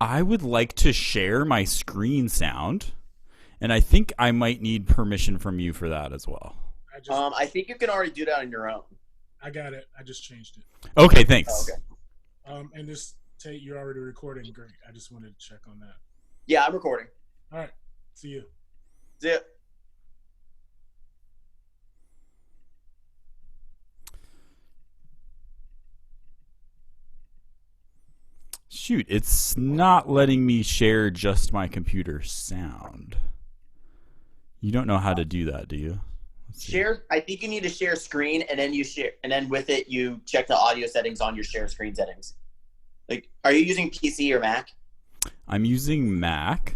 I would like to share my screen sound, and I think I might need permission from you for that as well. I think you can already do that on your own. I got it. I just changed it. Okay, Oh, thanks. okay. And this Tate, you're already recording. Great. I just wanted to check on that. Yeah, I'm recording. All right. See you. Zip. Shoot, it's not letting me share just my computer sound. You don't know how to do that, do you? Share. I think you need to share screen, and then you share, and then with it, you check the audio settings on your share screen settings. Like, are you using PC or Mac? I'm using Mac.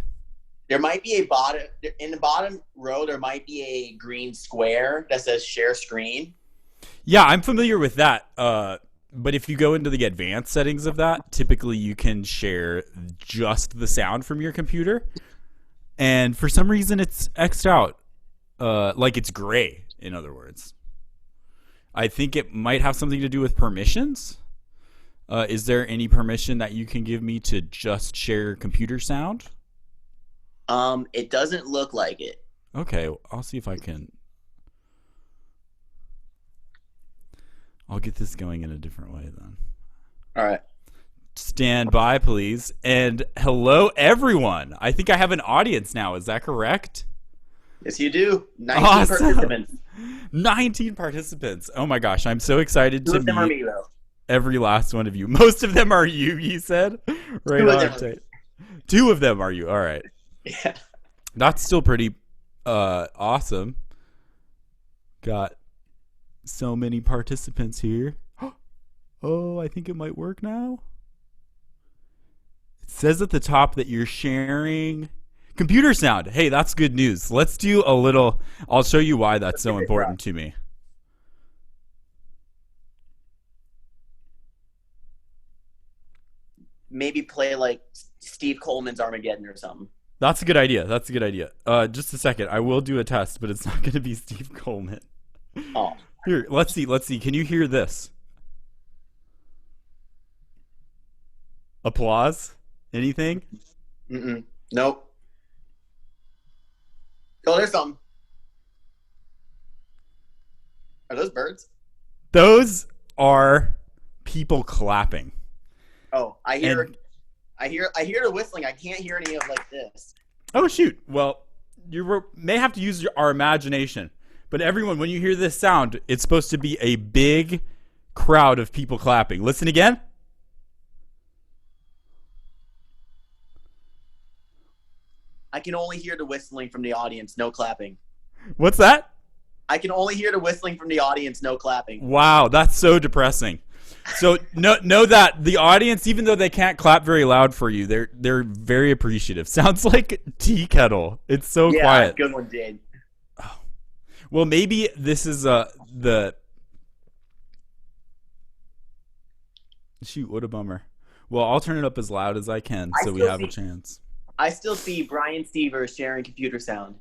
There might be a bottom in the bottom row. There might be a green square that says share screen. Yeah, I'm familiar with that. But if you go into the advanced settings of that, typically you can share just the sound from your computer. And for some reason, it's X'd out. Like it's gray, in other words. I think it might have something to do with permissions. Is there any permission that you can give me to just share computer sound? It doesn't look like it. Okay, I'll see if I can. I'll get this going in a different way then. All right. Stand by, please. And hello, everyone. I think I have an audience now. Is that correct? Yes, you do. 19 Awesome. participants. 19 participants. Oh my gosh, I'm so excited Two to of them are meet me, though. every last one of you. Most of them are you said? Right Two of on, them are Tate. Two of them are you. All right. Yeah. That's still pretty awesome. Got so many participants here. Oh, I think it might work now. It says at the top that you're sharing computer sound. Hey, that's good news. Let's do a little. I'll show you why that's so important to me. Maybe play like Steve Coleman's Armageddon or something. That's a good idea. That's a good idea. Just a second. I will do a test, but it's not going to be Steve Coleman. Oh. Here, let's see. Let's see. Can you hear this? Applause? Anything? Nope. Oh, there's some. Are those birds? Those are people clapping. Oh, I hear the whistling. I can't hear any of like this. Oh shoot! Well, you may have to use our imagination. But everyone, when you hear this sound, it's supposed to be a big crowd of people clapping. Listen again. I can only hear the whistling from the audience, no clapping. What's that? I can only hear the whistling from the audience, no clapping. Wow, that's so depressing. So know that the audience, even though they can't clap very loud for you, they're very appreciative. Sounds like tea kettle. It's so quiet. Yeah, good one, Jade. Oh. Well, maybe this is the shoot. What a bummer. Well, I'll turn it up as loud as I can so we have a chance. I still see Brian Steever sharing computer sound.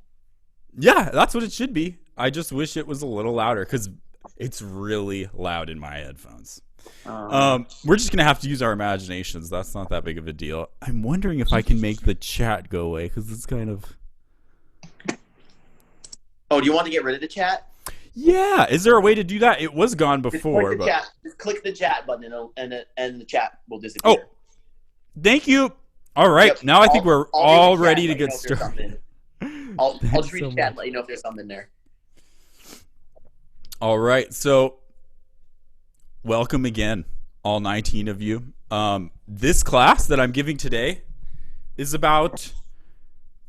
Yeah, that's what it should be. I just wish it was a little louder because it's really loud in my headphones. We're just gonna have to use our imaginations. That's not that big of a deal. I'm wondering if I can make the chat go away because it's kind of. Oh, do you want to get rid of the chat? Yeah, is there a way to do that? It was gone before, but just click the chat button and the chat will disappear. Oh, thank you. All right, Yep. now I think we're I'll all read the ready chat, to let you get know if there's started. something. I'll just read so the chat and much. let you know if there's something there. All right, so welcome again, all 19 of you. This class that I'm giving today is about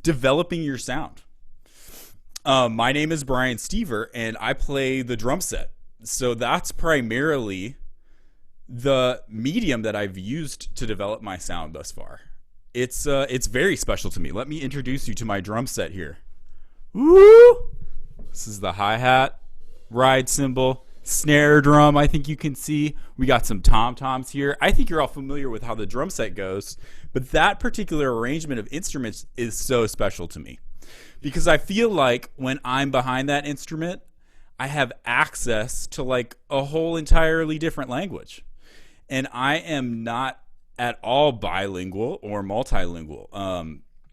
developing your sound. My name is Brian Steever, and I play the drum set. So that's primarily the medium that I've used to develop my sound thus far. It's very special to me. Let me introduce you to my drum set here. Woo! This is the hi-hat, ride cymbal, snare drum, I think you can see. We got some tom-toms here. I think you're all familiar with how the drum set goes, but that particular arrangement of instruments is so special to me because I feel like when I'm behind that instrument, I have access to like a whole entirely different language. And I am not at all bilingual or multilingual.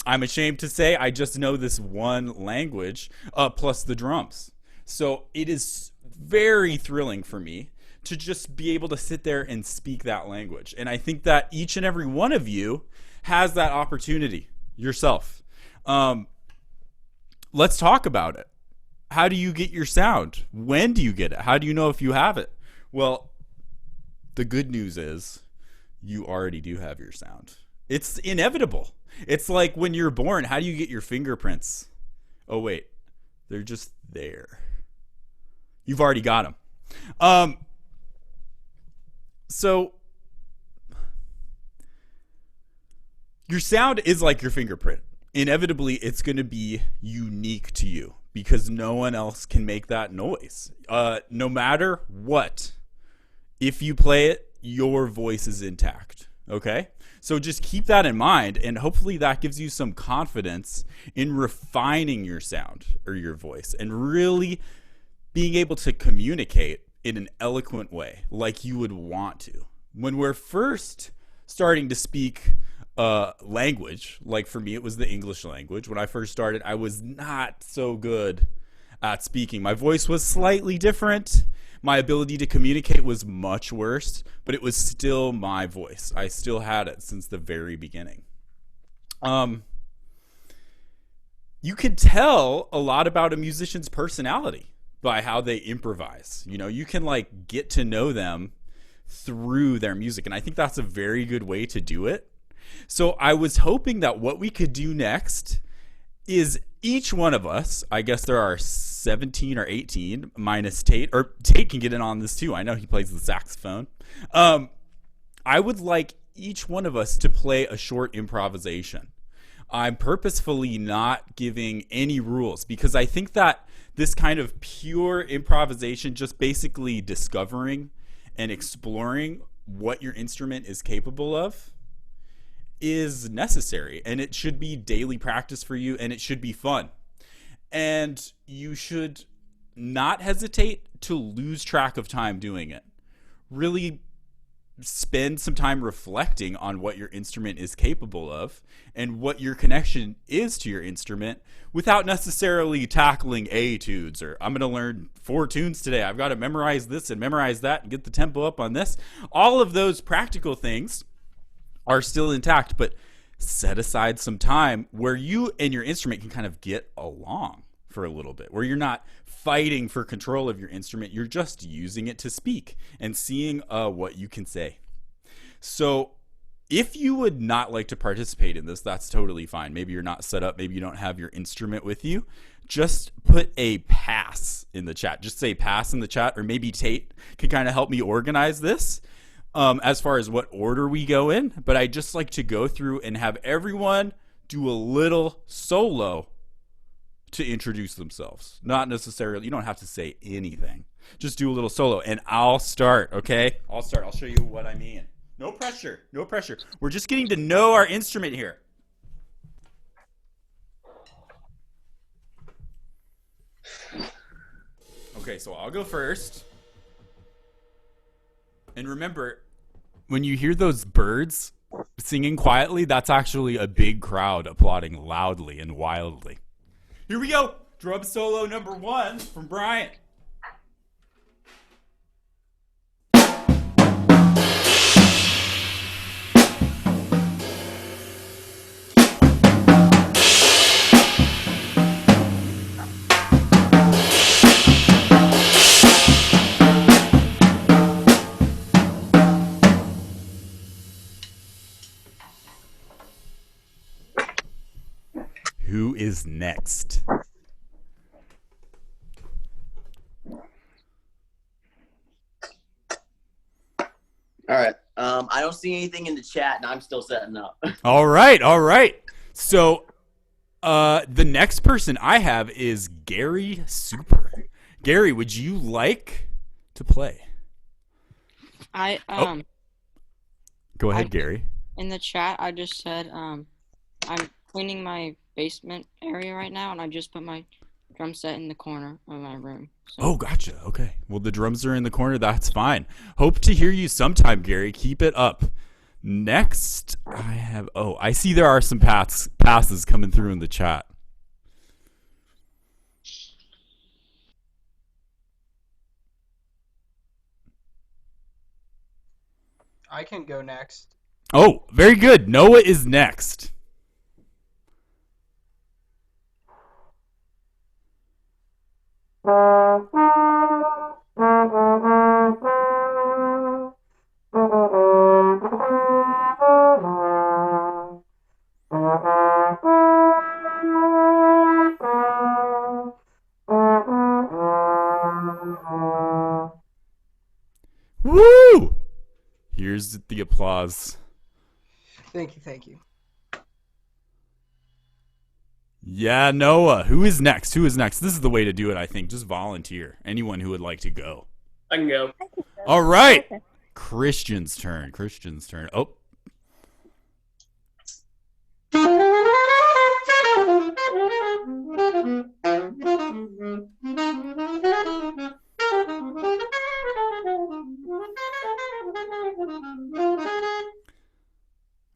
I'm ashamed to say I just know this one language plus the drums. So it is very thrilling for me to just be able to sit there and speak that language. And I think that each and every one of you has that opportunity yourself. Let's talk about it. How do you get your sound? When do you get it? How do you know if you have it? Well, the good news is you already do have your sound. It's inevitable. It's like when you're born, how do you get your fingerprints? Oh, wait. They're just there. You've already got them. So your sound is like your fingerprint. Inevitably, it's going to be unique to you because no one else can make that noise. No matter what, if you play it, your voice is intact. Okay? So just keep that in mind, and hopefully that gives you some confidence in refining your sound or your voice and really being able to communicate in an eloquent way like you would want to. When we're first starting to speak language, like for me it was the English language. When I first started, I was not so good at speaking. My voice was slightly different. My ability to communicate was much worse, but it was still my voice. I still had it since the very beginning. You could tell a lot about a musician's personality by how they improvise. You know, you can like get to know them through their music, and I think that's a very good way to do it. So I was hoping that what we could do next is each one of us, I guess there are 17 or 18 minus Tate, or Tate can get in on this too. I know he plays the saxophone. I would like each one of us to play a short improvisation. I'm purposefully not giving any rules because I think that this kind of pure improvisation, just basically discovering and exploring what your instrument is capable of, is necessary, and it should be daily practice for you, and it should be fun. And you should not hesitate to lose track of time doing it. Really spend some time reflecting on what your instrument is capable of and what your connection is to your instrument without necessarily tackling etudes or I'm going to learn 4 tunes today. I've got to memorize this and memorize that and get the tempo up on this. All of those practical things are still intact, but set aside some time where you and your instrument can kind of get along for a little bit, where you're not fighting for control of your instrument. You're just using it to speak and seeing what you can say. So if you would not like to participate in this, that's totally fine. Maybe you're not set up. Maybe you don't have your instrument with you. Just put a pass in the chat. Just say pass in the chat, or maybe Tate can kind of help me organize this as far as what order we go in. But I just like to go through and have everyone do a little solo to introduce themselves. Not necessarily, you don't have to say anything. Just do a little solo, and I'll start, okay? I'll start. I'll show you what I mean. No pressure. No pressure. We're just getting to know our instrument here. Okay, so I'll go first. And remember, when you hear those birds singing quietly, that's actually a big crowd applauding loudly and wildly. Here we go. Drum solo number 1 from Bryant. Who is next? All right. I don't see anything in the chat, and I'm still setting up. All right. So the next person I have is Gary Super. Gary, would you like to play? Go ahead, Gary. In the chat, I just said I'm cleaning my basement area right now, and I just put my drum set in the corner of my room. So. Oh, gotcha. Okay. Well, the drums are in the corner. That's fine. Hope to hear you sometime, Gary. Keep it up. Next, I have. Oh, I see there are some passes coming through in the chat. I can go next. Oh, very good. Noah is next. Woo! Here's the applause. Thank you. Yeah, Noah. Who is next? This is the way to do it, I think. Just volunteer. Anyone who would like to go. I can go. All right. Christian's turn. Oh.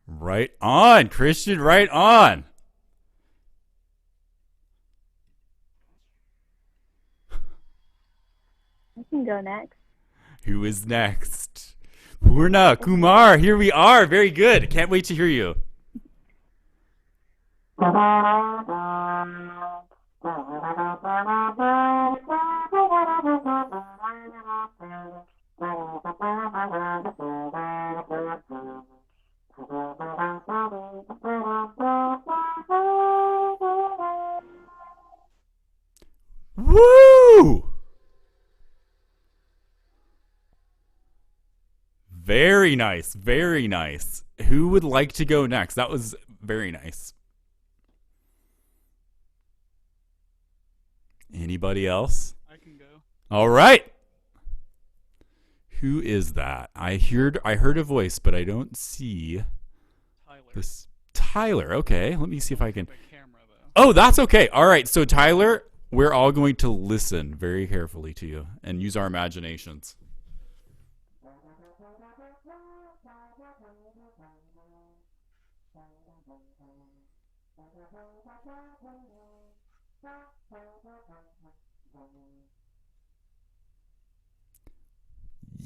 Right on, Christian. Right on. I can go next. Who is next? Purna, Kumar, here we are. Very good. Can't wait to hear you. Woo! Very nice. Very nice. Who would like to go next? That was very nice. Anybody else? I can go. All right. Who is that? I heard a voice, but I don't see Tyler. this. Tyler. Okay, let me see if I can. The camera, though. Oh, that's okay. All right. So Tyler, we're all going to listen very carefully to you and use our imaginations.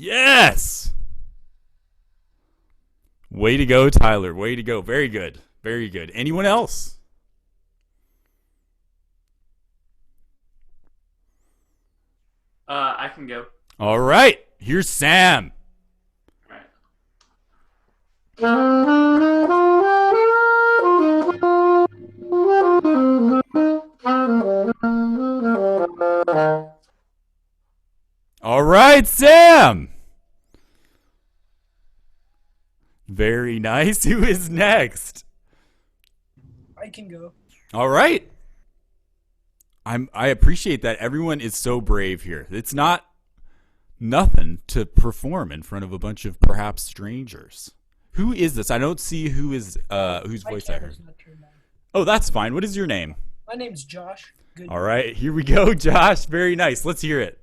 Yes! Way to go, Tyler. Way to go. Very good. Very good. Anyone else? I can go. All right. Here's Sam. All right, Sam. Very nice. Who is next? I can go. All right. I appreciate that everyone is so brave here. It's not nothing to perform in front of a bunch of perhaps strangers. Who is this? I don't see who is whose voice I heard. Oh, that's fine. What is your name? My name's Josh. Good. All right, here we go, Josh. Very nice. Let's hear it.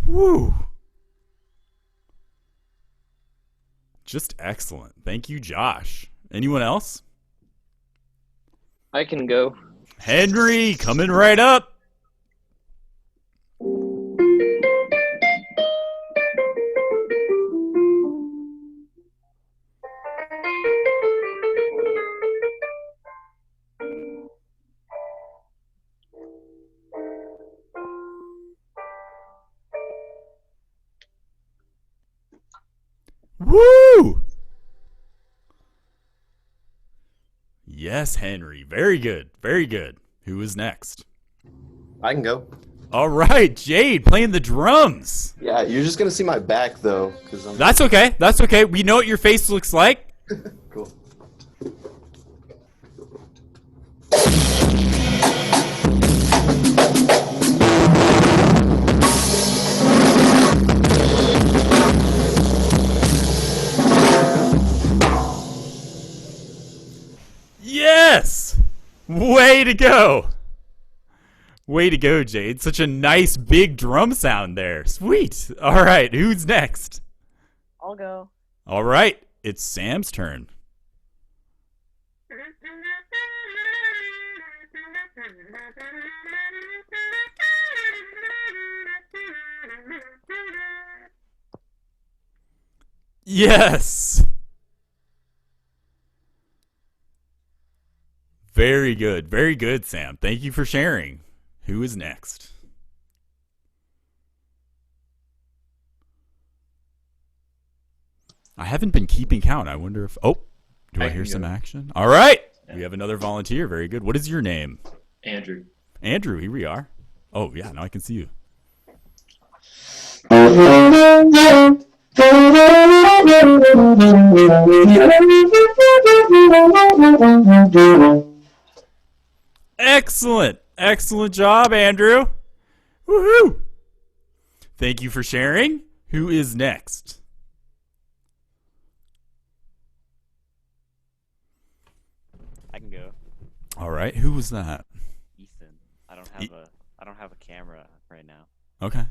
Woo. Just excellent. Thank you, Josh. Anyone else? I can go. Henry, coming right up. Woo! Yes, Henry. Very good. Very good. Who is next? I can go. All right, Jade playing the drums. Yeah, you're just gonna see my back though, because I'm. That's okay. That's okay. We know what your face looks like. Cool. Way to go. Way to go, Jade. Such a nice big drum sound there. Sweet. All right, who's next? I'll go. All right, it's Sam's turn. Yes. Very good. Very good, Sam. Thank you for sharing. Who is next? I haven't been keeping count. I wonder if... Oh, do I hear some action? All right. We have another volunteer. Very good. What is your name? Andrew. Andrew, here we are. Oh, yeah, now I can see you. Excellent. Excellent job, Andrew. Woohoo. Thank you for sharing. Who is next? I can go. All right. Who was that? Ethan. I don't have a camera right now. Okay.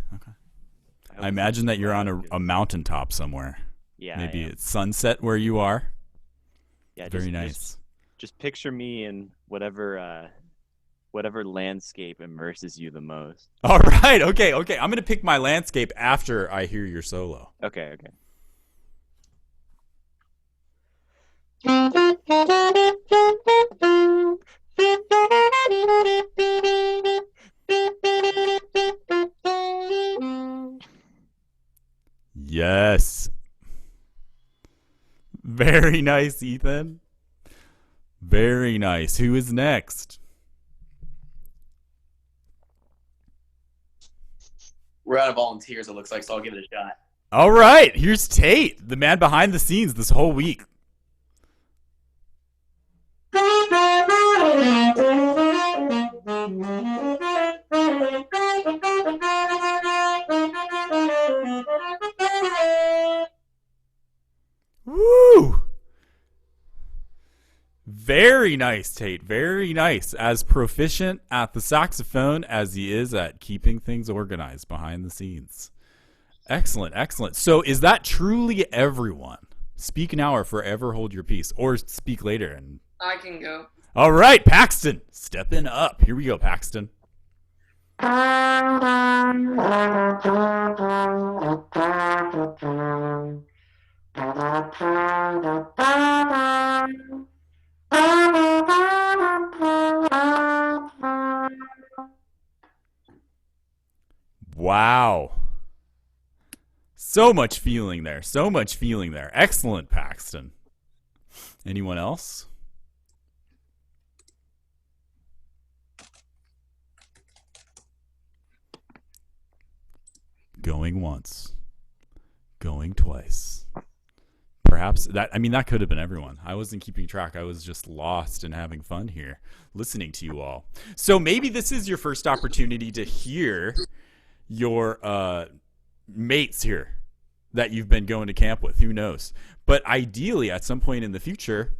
I imagine that you're on a mountaintop somewhere. Yeah. Maybe it's sunset where you are. Yeah. Very nice. Just picture me in whatever landscape immerses you the most. All right. Okay. I'm going to pick my landscape after I hear your solo. Okay. Yes. Very nice, Ethan. Very nice. Who is next? We're out of volunteers, it looks like, so I'll give it a shot. All right. Here's Tate, the man behind the scenes this whole week. Woo! Very nice, Tate. Very nice. As proficient at the saxophone as he is at keeping things organized behind the scenes. Excellent. So is that truly everyone? Speak now or forever hold your peace. Or speak later. And I can go. all right, Paxton. Stepping up. Here we go, Paxton. Wow. So much feeling there. Excellent, Paxton. Anyone else? Going once. Going twice. Perhaps that could have been everyone. I wasn't keeping track. I was just lost and having fun here, listening to you all. So maybe this is your first opportunity to hear your mates here that you've been going to camp with. Who knows? But ideally, at some point in the future,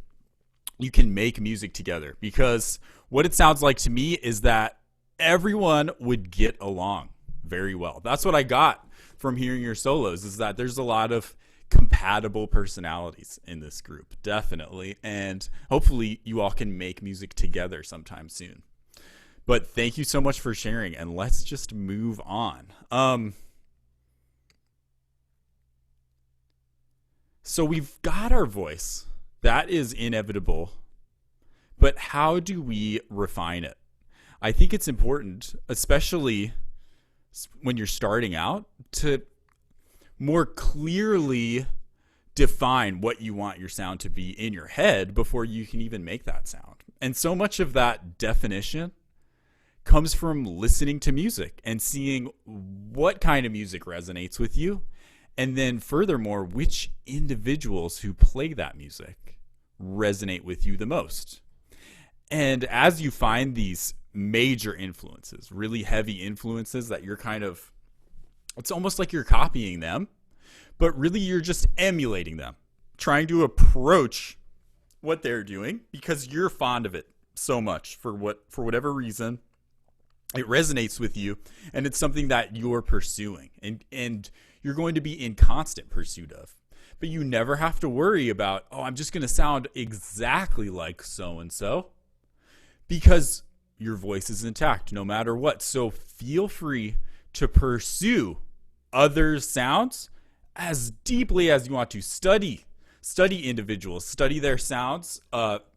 you can make music together, because what it sounds like to me is that everyone would get along very well. That's what I got from hearing your solos, is that there's a lot of compatible personalities in this group, definitely, and hopefully you all can make music together sometime soon. But thank you so much for sharing, and let's just move on. So we've got our voice. That is inevitable. But how do we refine it? I think it's important, especially when you're starting out, to more clearly define what you want your sound to be in your head before you can even make that sound. And so much of that definition comes from listening to music and seeing what kind of music resonates with you. And then furthermore, which individuals who play that music resonate with you the most. And as you find these major influences, really heavy influences that you're it's almost like you're copying them, but really you're just emulating them, trying to approach what they're doing because you're fond of it so much for whatever reason. It resonates with you, and it's something that you're pursuing, and you're going to be in constant pursuit of. But you never have to worry about, oh, I'm just going to sound exactly like so-and-so, because your voice is intact no matter what. So feel free to pursue other sounds as deeply as you want to. Study individuals, study their sounds,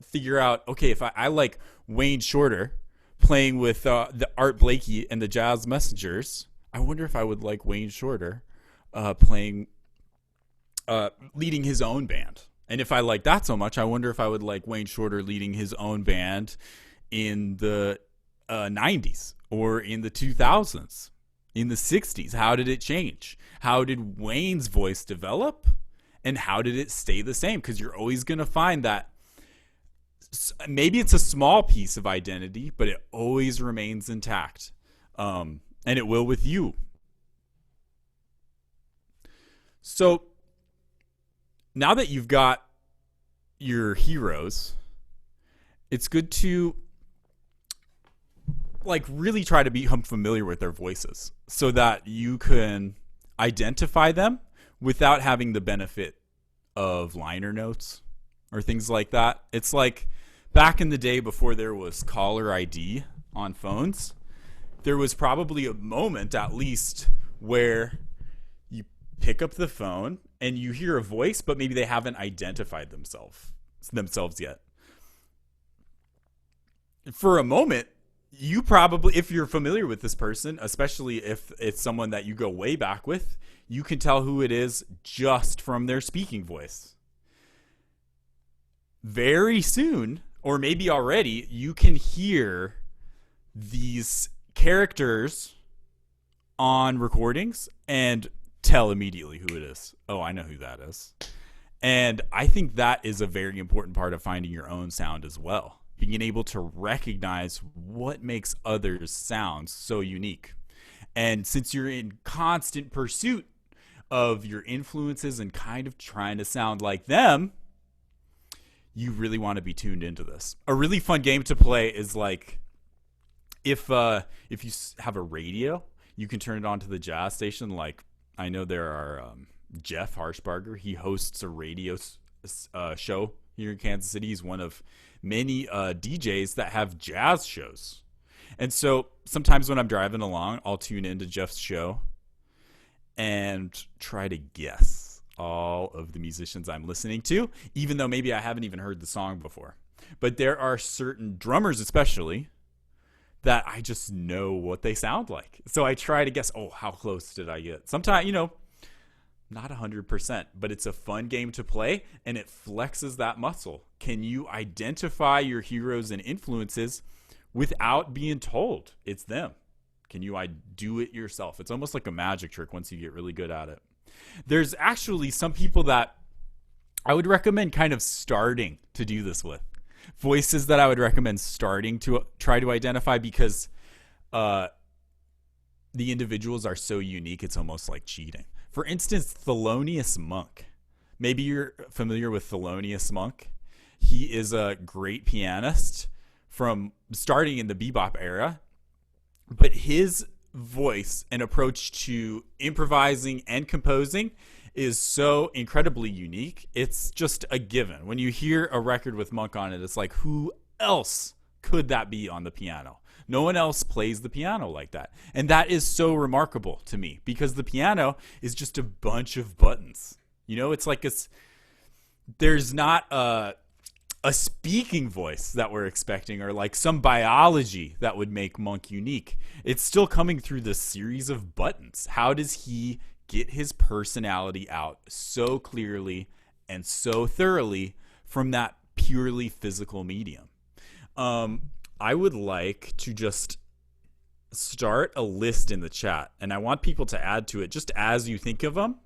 figure out, okay, if I like Wayne Shorter playing with the Art Blakey and the Jazz Messengers, I wonder if I would like Wayne Shorter leading his own band. And if I like that so much, I wonder if I would like Wayne Shorter leading his own band in the 90s or in the 2000s, in the 60s. How did it change? How did Wayne's voice develop? And how did it stay the same? Because you're always going to find that maybe it's a small piece of identity, but it always remains intact. And it will with you. So now that you've got your heroes, it's good to really try to become familiar with their voices so that you can identify them without having the benefit of liner notes or things like that. It's like back in the day before there was caller ID on phones, there was probably a moment at least where you pick up the phone and you hear a voice, but maybe they haven't identified themselves yet. For a moment, you probably, if you're familiar with this person, especially if it's someone that you go way back with, you can tell who it is just from their speaking voice. Very soon, or maybe already, you can hear these characters on recordings and tell immediately who it is. Oh, I know who that is. And I think that is a very important part of finding your own sound as well. Being able to recognize what makes others sound so unique. And since you're in constant pursuit of your influences and kind of trying to sound like them, you really want to be tuned into this. A really fun game to play is like if you have a radio, you can turn it on to the jazz station. Like I know there are Jeff Harshbarger. He hosts a radio show here in Kansas City. He's one of many DJs that have jazz shows. And so sometimes when I'm driving along, I'll tune into Jeff's show and try to guess all of the musicians I'm listening to, even though maybe I haven't even heard the song before. But there are certain drummers especially that I just know what they sound like. So I try to guess, oh, how close did I get? Sometimes, not 100%, but it's a fun game to play, and it flexes that muscle. Can you identify your heroes and influences without being told it's them? Can you do it yourself? It's almost like a magic trick once you get really good at it. There's actually some people that I would recommend kind of starting to do this with. Voices that I would recommend starting to try to identify because the individuals are so unique, it's almost like cheating. For instance, Thelonious Monk. Maybe you're familiar with Thelonious Monk. He is a great pianist from starting in the bebop era, but his voice and approach to improvising and composing is so incredibly unique. It's just a given. When you hear a record with Monk on it, it's like, who else could that be on the piano? No one else plays the piano like that. And that is so remarkable to me because the piano is just a bunch of buttons. It's like there's not a speaking voice that we're expecting or like some biology that would make Monk unique. It's still coming through this series of buttons. How does he get his personality out so clearly and so thoroughly from that purely physical medium? I would like to just start a list in the chat, and I want people to add to it just as you think of them.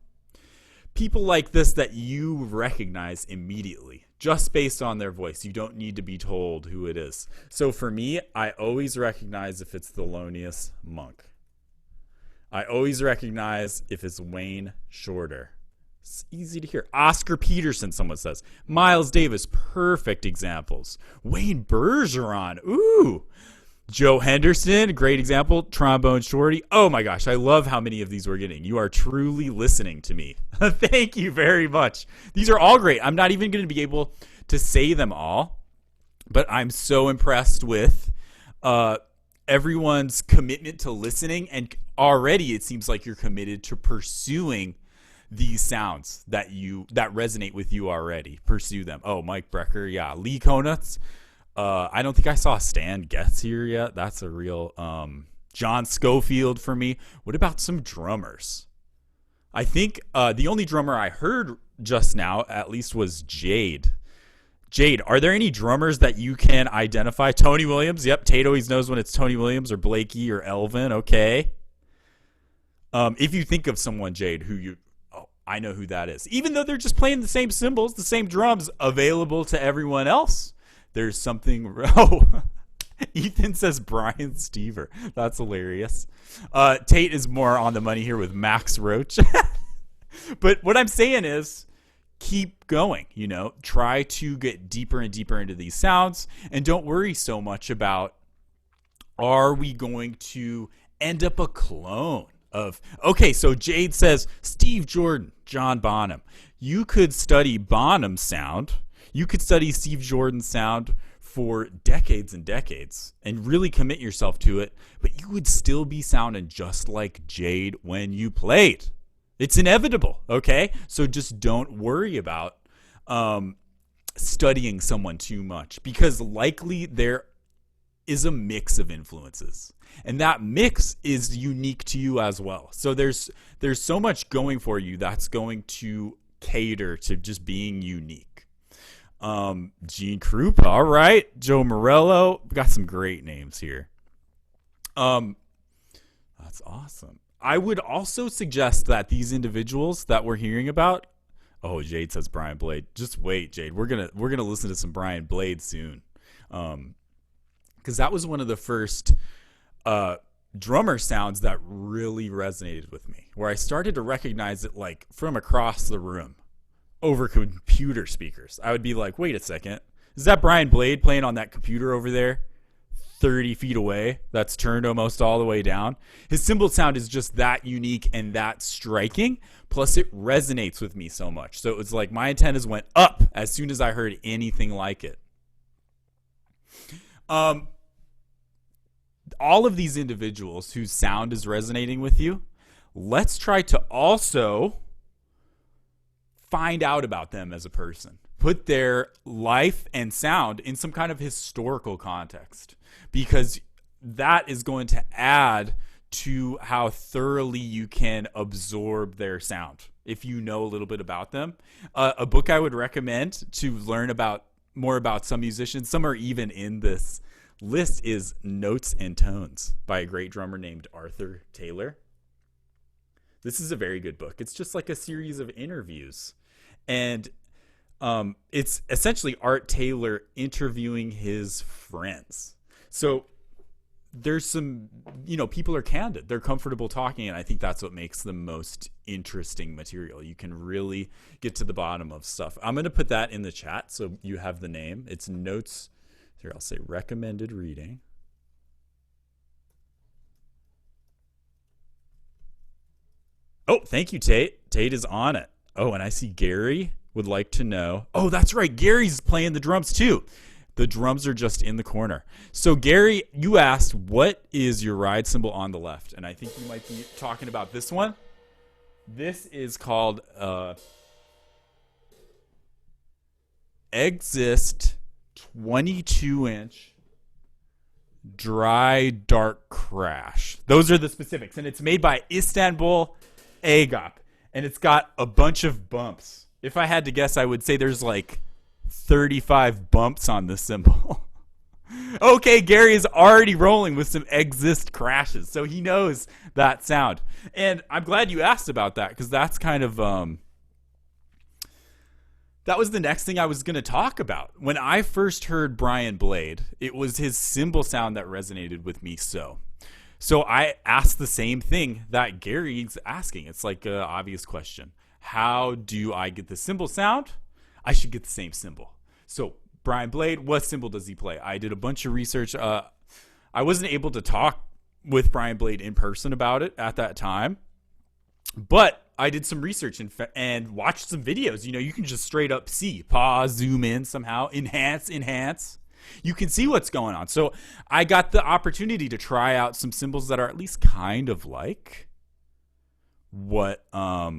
People like this that you recognize immediately, just based on their voice. You don't need to be told who it is. So for me, I always recognize if it's Thelonious Monk. I always recognize if it's Wayne Shorter. It's easy to hear. Oscar Peterson, someone says. Miles Davis, perfect examples. Wayne Bergeron, ooh. Joe Henderson, great example. Trombone Shorty. Oh my gosh, I love how many of these we're getting. You are truly listening to me. Thank you very much. These are all great. I'm not even going to be able to say them all, but I'm so impressed with everyone's commitment to listening, and already it seems like you're committed to pursuing these sounds that resonate with you already. Pursue them. Oh, Mike Brecker, yeah. Lee Konitz. I don't think I saw Stan Getz here yet. That's a real John Schofield for me. What about some drummers? I think the only drummer I heard just now, at least, was Jade. Jade, are there any drummers that you can identify? Tony Williams. Yep, Tate always knows when it's Tony Williams or Blakey or Elvin. Okay. If you think of someone, Jade, I know who that is. Even though they're just playing the same cymbals, the same drums available to everyone else. There's something. Oh, Ethan says Brian Steever. That's hilarious. Tate is more on the money here with Max Roach. But what I'm saying is, keep going. Try to get deeper and deeper into these sounds, and don't worry so much about, are we going to end up a clone of? Okay, so Jade says Steve Jordan, John Bonham. You could study Bonham's sound. You could study Steve Jordan's sound for decades and decades and really commit yourself to it, but you would still be sounding just like Jade when you played. It's inevitable, okay? So just don't worry about studying someone too much, because likely there is a mix of influences, and that mix is unique to you as well. So there's so much going for you that's going to cater to just being unique. Gene Krupa, all right. Joe Morello, we got some great names here. That's awesome. I would also suggest that these individuals that we're hearing about. Oh, Jade says Brian Blade. Just wait, Jade. We're gonna listen to some Brian Blade soon, because that was one of the first drummer sounds that really resonated with me, where I started to recognize it like from across the room over computer speakers. I would be like, wait a second, is that Brian Blade playing on that computer over there 30 feet away that's turned almost all the way down? His cymbal sound is just that unique and that striking, plus it resonates with me so much. So it's like my antennas went up as soon as I heard anything like it. All of these individuals whose sound is resonating with you, let's try to also find out about them as a person. Put their life and sound in some kind of historical context, because that is going to add to how thoroughly you can absorb their sound if you know a little bit about them. A book I would recommend to learn more about some musicians, some are even in this list, is Notes and Tones by a great drummer named Arthur Taylor. This is a very good book. It's just like a series of interviews. And it's essentially Art Taylor interviewing his friends. So there's some, people are candid. They're comfortable talking, and I think that's what makes the most interesting material. You can really get to the bottom of stuff. I'm going to put that in the chat so you have the name. It's Notes. Here, I'll say recommended reading. Oh, thank you, Tate. Tate is on it. Oh, and I see Gary would like to know. Oh, that's right. Gary's playing the drums too. The drums are just in the corner. So, Gary, you asked, what is your ride cymbal on the left? And I think you might be talking about this one. This is called Exist 22-inch Dry Dark Crash. Those are the specifics. And it's made by Istanbul Agop. And it's got a bunch of bumps. If I had to guess, I would say there's like 35 bumps on this cymbal. Okay, Gary is already rolling with some Exist crashes, so he knows that sound. And I'm glad you asked about that, because that's kind of that was the next thing I was going to talk about. When I first heard Brian Blade, it was his cymbal sound that resonated with me so. So I asked the same thing that Gary's asking. It's like an obvious question. how do I get the cymbal sound? I should get the same cymbal. So Brian Blade, what cymbal does he play? I did a bunch of research. I wasn't able to talk with Brian Blade in person about it at that time, but I did some research and watched some videos. You can just straight up see, pause, zoom in somehow, enhance. You can see what's going on. So I got the opportunity to try out some cymbals that are at least kind of like what I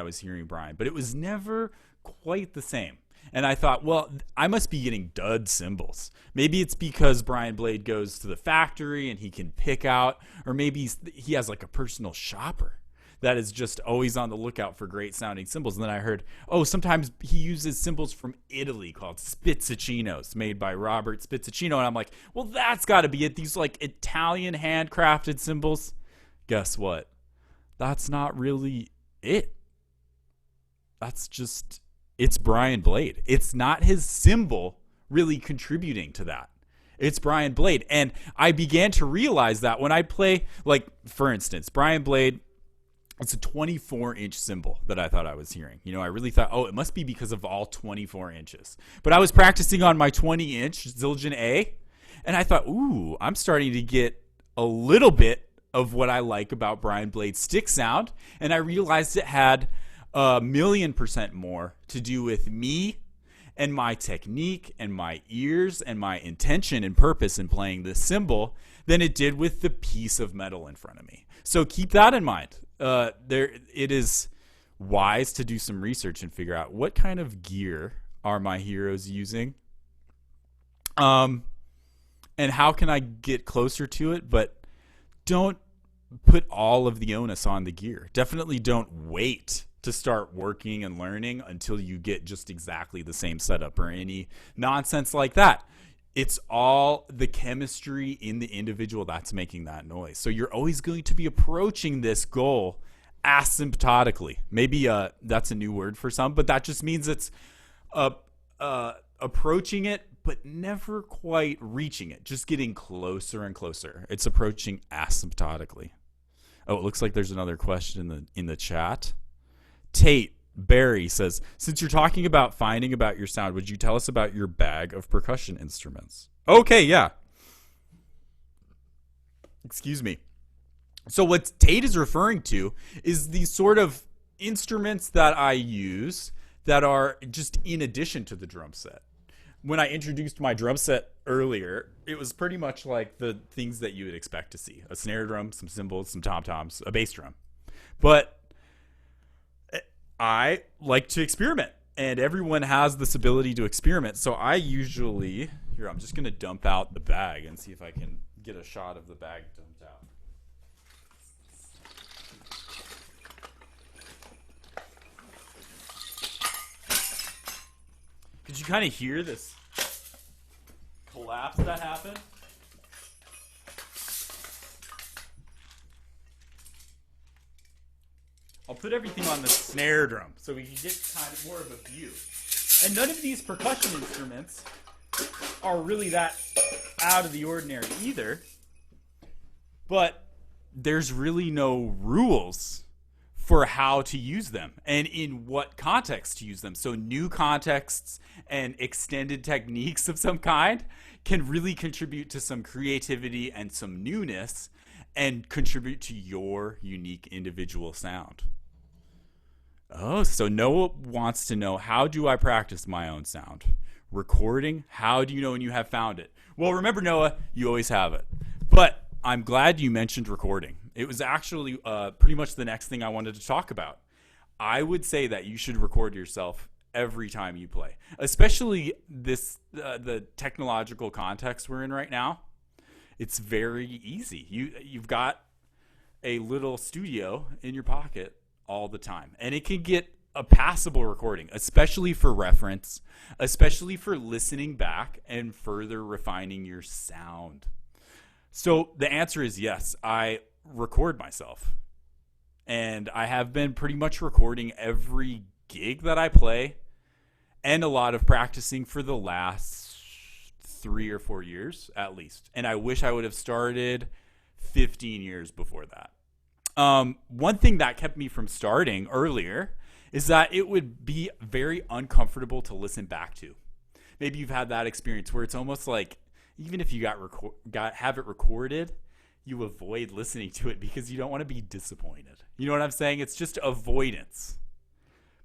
was hearing Brian, but it was never quite the same. And I thought, well, I must be getting dud cymbals. Maybe it's because Brian Blade goes to the factory and he can pick out, or maybe he has like a personal shopper that is just always on the lookout for great sounding cymbals. And then I heard, sometimes he uses cymbals from Italy called Spizzacinos, made by Robert Spizzacino. And I'm like, well, that's got to be it. These like Italian handcrafted cymbals. Guess what? That's not really it. It's Brian Blade. It's not his cymbal really contributing to that. It's Brian Blade. And I began to realize that when I play, like, for instance, Brian Blade, it's a 24-inch cymbal that I thought I was hearing. I really thought, it must be because of all 24 inches. But I was practicing on my 20-inch Zildjian A, and I thought, I'm starting to get a little bit of what I like about Brian Blade's stick sound. And I realized it had 1,000,000% more to do with me and my technique and my ears and my intention and purpose in playing this cymbal than it did with the piece of metal in front of me. So keep that in mind. It is wise to do some research and figure out what kind of gear are my heroes using, and how can I get closer to it, but don't put all of the onus on the gear. Definitely don't wait to start working and learning until you get just exactly the same setup or any nonsense like that. It's all the chemistry in the individual that's making that noise. So you're always going to be approaching this goal asymptotically. Maybe that's a new word for some, but that just means it's approaching it, but never quite reaching it. Just getting closer and closer. It's approaching asymptotically. Oh, it looks like there's another question in the chat. Tate Barry says, since you're talking about finding about your sound, would you tell us about your bag of percussion instruments? Okay, yeah. Excuse me. So what Tate is referring to is the sort of instruments that I use that are just in addition to the drum set. When I introduced my drum set earlier, it was pretty much like the things that you would expect to see. A snare drum, some cymbals, some tom-toms, a bass drum. But I like to experiment, and everyone has this ability to experiment. So I usually, I'm just going to dump out the bag and see if I can get a shot of the bag dumped out. Could you kind of hear this collapse that happened? I'll put everything on the snare drum so we can get kind of more of a view. And none of these percussion instruments are really that out of the ordinary either. But there's really no rules for how to use them and in what context to use them. So new contexts and extended techniques of some kind can really contribute to some creativity and some newness and contribute to your unique individual sound. Oh, so Noah wants to know, how do I practice my own sound? Recording? How do you know when you have found it? Well, remember, Noah, you always have it. But I'm glad you mentioned recording. It was actually pretty much the next thing I wanted to talk about. I would say that you should record yourself every time you play, especially the technological context we're in right now. It's very easy. You've got a little studio in your pocket all the time, and it can get a passable recording, especially for reference, especially for listening back and further refining your sound. So the answer is yes, I record myself, and I have been pretty much recording every gig that I play and a lot of practicing for the last 3 or 4 years at least. And I wish I would have started 15 years before that. one thing that kept me from starting earlier is that it would be very uncomfortable to listen back to. Maybe you've had that experience where it's almost like even if you have it recorded, you avoid listening to it because you don't want to be disappointed. You know what I'm saying? It's just avoidance.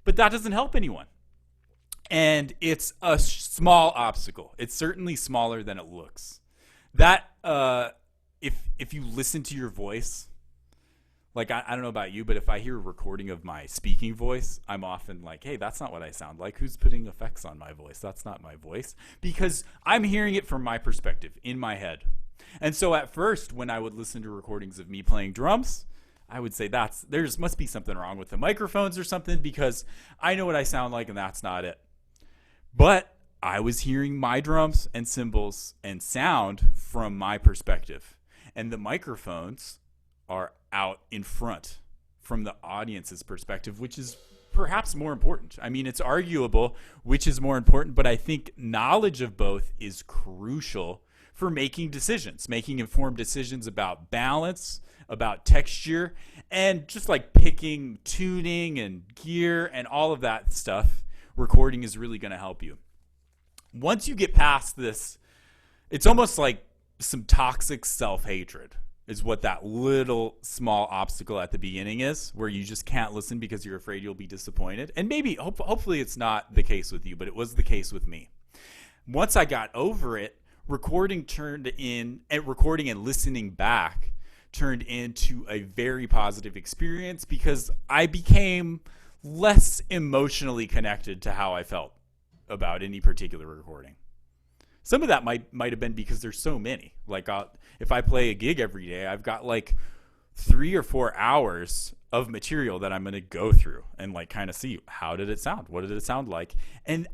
But that doesn't help anyone. And it's a small obstacle. It's certainly smaller than it looks. That if you listen to your voice, like I don't know about you, but if I hear a recording of my speaking voice, I'm often like, hey, that's not what I sound like. Who's putting effects on my voice? That's not my voice. Because I'm hearing it from my perspective, in my head. And so at first, when I would listen to recordings of me playing drums, I would say there must be something wrong with the microphones or something, because I know what I sound like and that's not it. But I was hearing my drums and cymbals and sound from my perspective. And the microphones are out in front from the audience's perspective, which is perhaps more important. I mean, it's arguable which is more important, but I think knowledge of both is crucial for making decisions, making informed decisions about balance, about texture, and just like picking tuning and gear and all of that stuff. Recording is really going to help you. Once you get past this, it's almost like some toxic self-hatred is what that little small obstacle at the beginning is, where you just can't listen because you're afraid you'll be disappointed. And maybe, hopefully it's not the case with you, but it was the case with me. Once I got over it, recording and listening back turned into a very positive experience because I became less emotionally connected to how I felt about any particular recording. Some of that might have been because there's so many. Like if I play a gig every day, I've got like 3 or 4 hours of material that I'm going to go through and like kind of see how did it sound? What did it sound like? And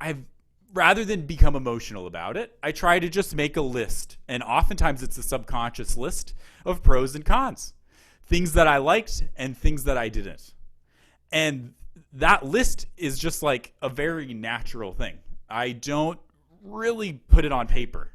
rather than become emotional about it, I try to just make a list. And oftentimes it's a subconscious list of pros and cons, things that I liked and things that I didn't. And that list is just like a very natural thing. I don't really put it on paper,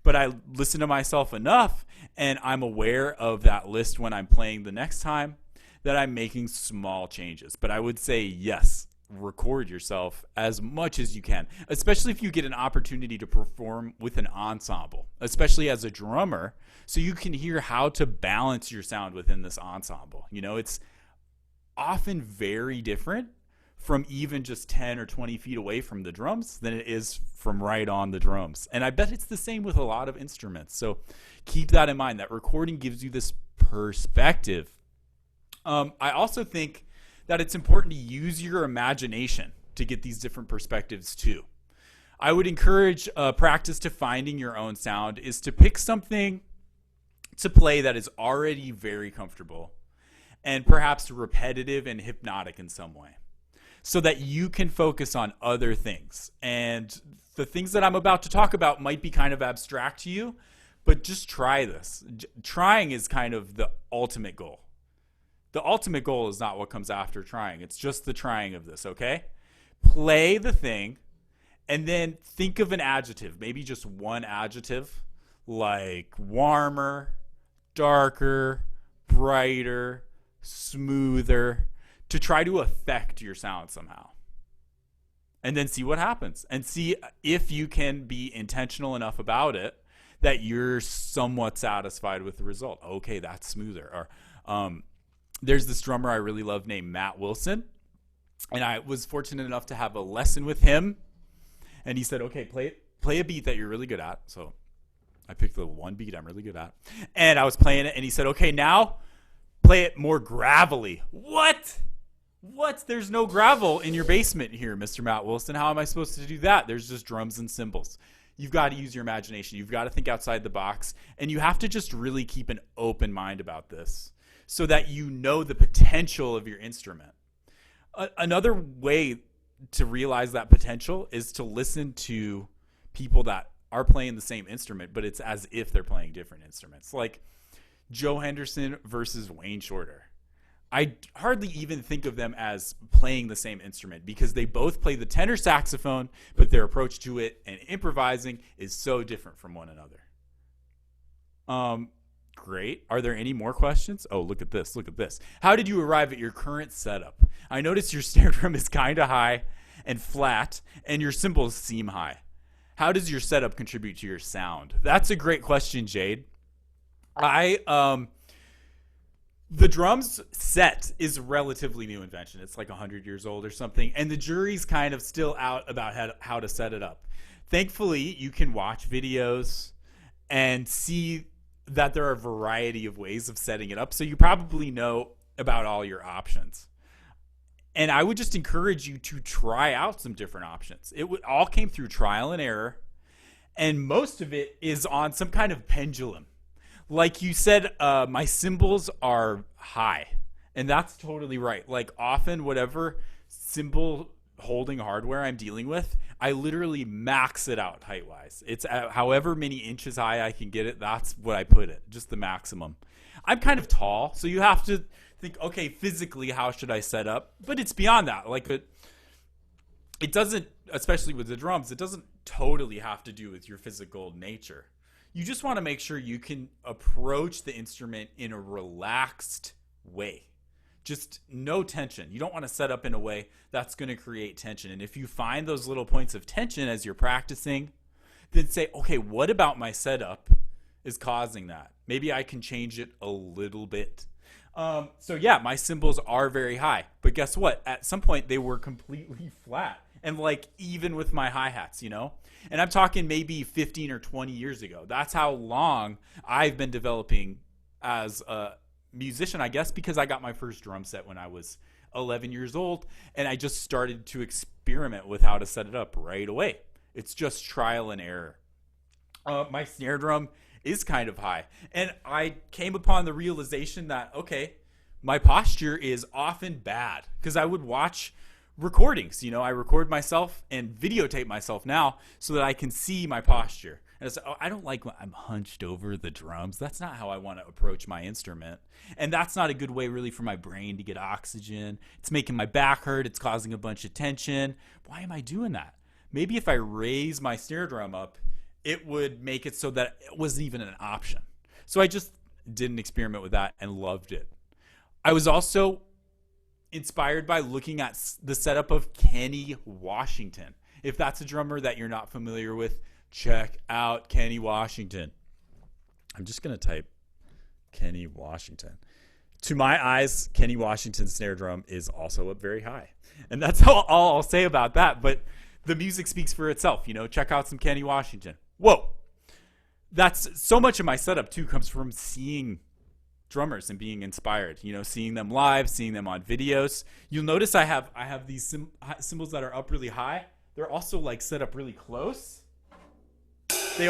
but I listen to myself enough and I'm aware of that list when I'm playing the next time that I'm making small changes. But I would say, yes, record yourself as much as you can, especially if you get an opportunity to perform with an ensemble, especially as a drummer, so you can hear how to balance your sound within this ensemble. You know, it's often very different from even just 10 or 20 feet away from the drums than it is from right on the drums. And I bet it's the same with a lot of instruments. So keep that in mind, that recording gives you this perspective. I also think that it's important to use your imagination to get these different perspectives too. I would encourage practice to finding your own sound is to pick something to play that is already very comfortable and perhaps repetitive and hypnotic in some way, so that you can focus on other things. And the things that I'm about to talk about might be kind of abstract to you, but just try this. Trying is kind of the ultimate goal. The ultimate goal is not what comes after trying. It's just the trying of this, okay? Play the thing and then think of an adjective, maybe just one adjective, like warmer, darker, brighter, smoother, to try to affect your sound somehow. And then see what happens and see if you can be intentional enough about it that you're somewhat satisfied with the result. Okay, that's smoother. Or there's this drummer I really love named Matt Wilson, and I was fortunate enough to have a lesson with him, and he said, okay, play a beat that you're really good at. So I picked the one beat I'm really good at, and I was playing it, and he said, okay, now play it more gravelly. What? There's no gravel in your basement here, Mr. Matt Wilson. How am I supposed to do that? There's just drums and cymbals. You've got to use your imagination. You've got to think outside the box, and you have to just really keep an open mind about this so that you know the potential of your instrument. Another way to realize that potential is to listen to people that are playing the same instrument, but it's as if they're playing different instruments. Like Joe Henderson versus Wayne Shorter. I hardly even think of them as playing the same instrument because they both play the tenor saxophone, but their approach to it and improvising is so different from one another. Great. Are there any more questions? Oh, look at this. Look at this. How did you arrive at your current setup? I notice your snare drum is kind of high and flat, and your cymbals seem high. How does your setup contribute to your sound? That's a great question, Jade. The drums set is a relatively new invention. It's like 100 years old or something, and the jury's kind of still out about how to set it up. Thankfully, you can watch videos and see that there are a variety of ways of setting it up, so you probably know about all your options. And I would just encourage you to try out some different options. It all came through trial and error, and most of it is on some kind of pendulum. Like you said, my cymbals are high, and that's totally right. Like often whatever cymbal holding hardware I'm dealing with, I literally max it out height-wise. It's however many inches high I can get it, that's what I put it, just the maximum. I'm kind of tall, so you have to think, okay, physically, how should I set up? But it's beyond that. Like it doesn't, especially with the drums, it doesn't totally have to do with your physical nature. You just want to make sure you can approach the instrument in a relaxed way. Just no tension. You don't want to set up in a way that's going to create tension. And if you find those little points of tension as you're practicing, then say, okay, what about my setup is causing that? Maybe I can change it a little bit. So yeah, my cymbals are very high. But guess what? At some point, they were completely flat. And like even with my hi-hats, you know? And I'm talking maybe 15 or 20 years ago. That's how long I've been developing as a musician, I guess, because I got my first drum set when I was 11 years old, and I just started to experiment with how to set it up right away. It's just trial and error. My snare drum is kind of high, and I came upon the realization that, okay, my posture is often bad, because I would watch recordings. You know, I record myself and videotape myself now so that I can see my posture. And it's, I don't like when I'm hunched over the drums. That's not how I want to approach my instrument. And that's not a good way really for my brain to get oxygen. It's making my back hurt. It's causing a bunch of tension. Why am I doing that? Maybe if I raise my snare drum up, it would make it so that it wasn't even an option. So I just did an experiment with that and loved it. I was also inspired by looking at the setup of Kenny Washington. If that's a drummer that you're not familiar with, check out Kenny Washington. I'm just going to type Kenny Washington. To my eyes, Kenny Washington's snare drum is also up very high. And that's all I'll say about that. But the music speaks for itself. You know, check out some Kenny Washington. Whoa. That's so much of my setup, too, comes from seeing drummers and being inspired, you know, seeing them live, seeing them on videos. You'll notice I have these cymbals that are up really high. They're also like set up really close. They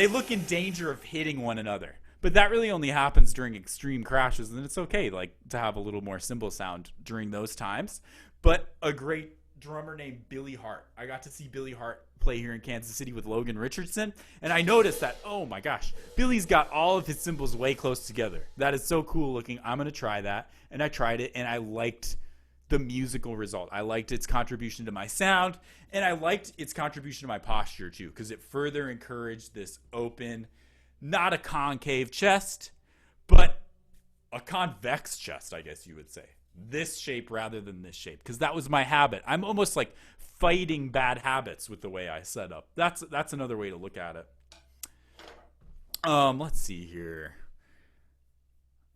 look in danger of hitting one another, but that really only happens during extreme crashes, and it's okay like to have a little more cymbal sound during those times. But a great drummer named Billy Hart, I got to see Billy Hart play here in Kansas City with Logan Richardson, and I noticed that, oh my gosh, Billy's got all of his cymbals way close together. That is so cool looking. I'm going to try that. And I tried it, and I liked the musical result. I liked its contribution to my sound, and I liked its contribution to my posture too, because it further encouraged this open, not a concave chest, but a convex chest, I guess you would say. This shape rather than this shape, because that was my habit. I'm almost like fighting bad habits with the way I set up. That's another way to look at it. Let's see here.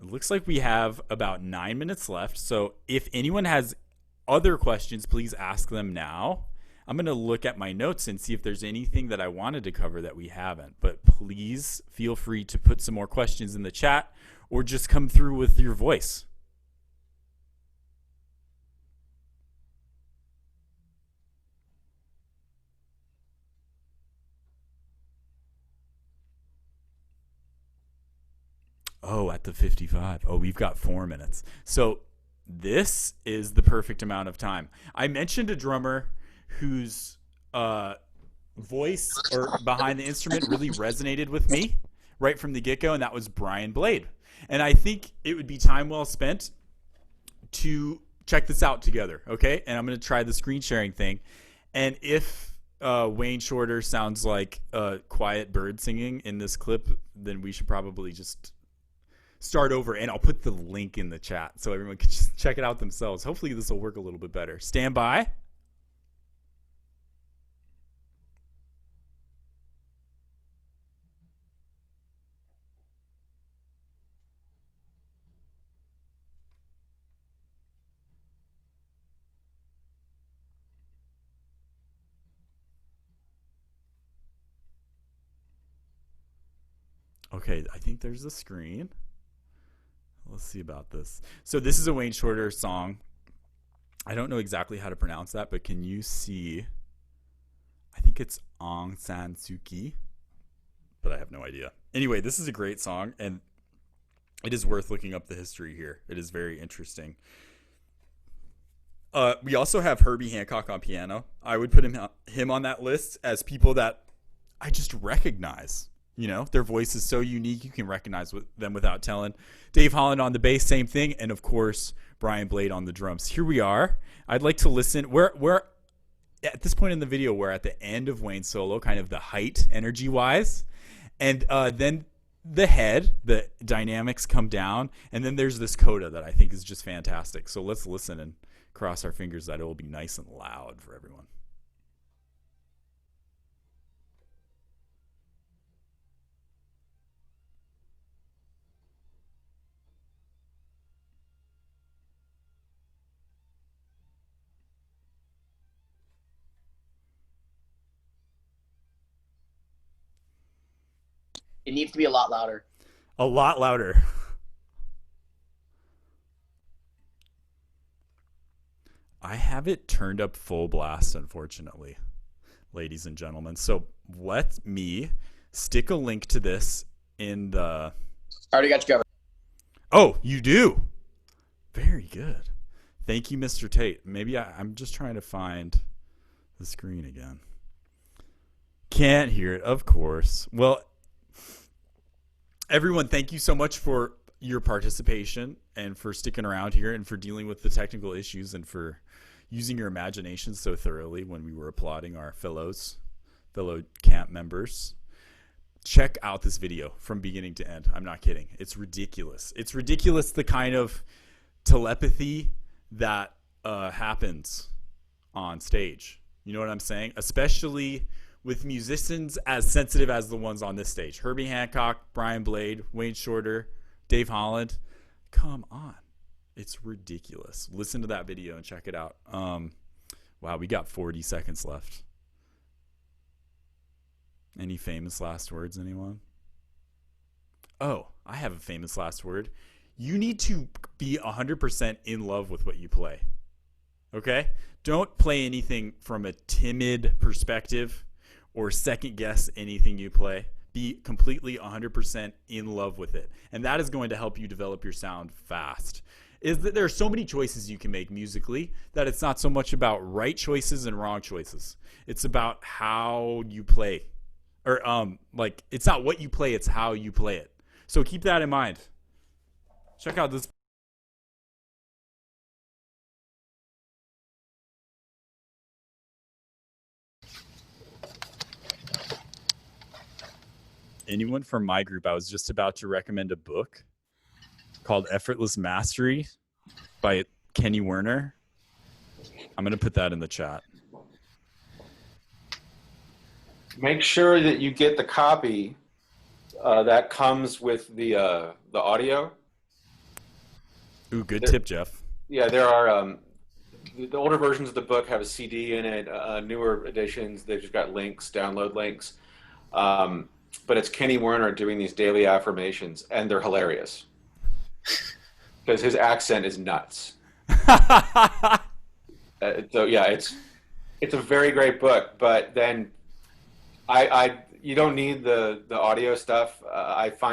It looks like we have about 9 minutes left. So if anyone has other questions, please ask them now. I'm going to look at my notes and see if there's anything that I wanted to cover that we haven't. But please feel free to put some more questions in the chat or just come through with your voice. Oh, at the 55. Oh, we've got 4 minutes. So this is the perfect amount of time. I mentioned a drummer whose voice or behind the instrument really resonated with me right from the get-go, and that was Brian Blade. And I think it would be time well spent to check this out together, okay? And I'm going to try the screen sharing thing. And if Wayne Shorter sounds like quiet bird singing in this clip, then we should probably just start over, and I'll put the link in the chat so everyone can just check it out themselves. Hopefully this will work a little bit better. Stand by. Okay, I think there's a screen. Let's see about this. So this is a Wayne Shorter song. I don't know exactly how to pronounce that, but can you see? I think it's Aung San Suu Kyi, but I have no idea. Anyway, this is a great song, and it is worth looking up the history here. It is very interesting. We also have Herbie Hancock on piano. I would put him on that list as people that I just recognize. You know, their voice is so unique, you can recognize them without telling. Dave Holland on the bass, same thing. And, of course, Brian Blade on the drums. Here we are. I'd like to listen. We're at this point in the video, we're at the end of Wayne's solo, kind of the height energy-wise. And then the dynamics come down. And then there's this coda that I think is just fantastic. So let's listen and cross our fingers that it will be nice and loud for everyone. It needs to be a lot louder. A lot louder. I have it turned up full blast, unfortunately, ladies and gentlemen. So let me stick a link to this in the... Already got you covered. Oh, you do? Very good. Thank you, Mr. Tate. Maybe I'm just trying to find the screen again. Can't hear it, of course. Well, everyone, thank you so much for your participation and for sticking around here and for dealing with the technical issues and for using your imagination so thoroughly when we were applauding our fellow camp members. Check out this video from beginning to end. I'm not kidding. It's ridiculous. It's ridiculous the kind of telepathy that happens on stage. You know what I'm saying? Especially with musicians as sensitive as the ones on this stage. Herbie Hancock, Brian Blade, Wayne Shorter, Dave Holland. Come on. It's ridiculous. Listen to that video and check it out. Wow, we got 40 seconds left. Any famous last words, anyone? Oh, I have a famous last word. You need to be 100% in love with what you play. Okay? Don't play anything from a timid perspective or second guess anything you play. Be completely 100% in love with it. And that is going to help you develop your sound fast. Is that there are so many choices you can make musically that it's not so much about right choices and wrong choices. It's about how you play. Or it's not what you play, it's how you play it. So keep that in mind. Check out this. Anyone from my group, I was just about to recommend a book called Effortless Mastery by Kenny Werner. I'm going to put that in the chat. Make sure that you get the copy that comes with the audio. Ooh, good tip, Jeff. Yeah, there are the older versions of the book have a CD in it. Newer editions, they've just got links, download links. But it's Kenny Werner doing these daily affirmations, and they're hilarious because his accent is nuts. So yeah, it's a very great book. But then you don't need the audio stuff. I find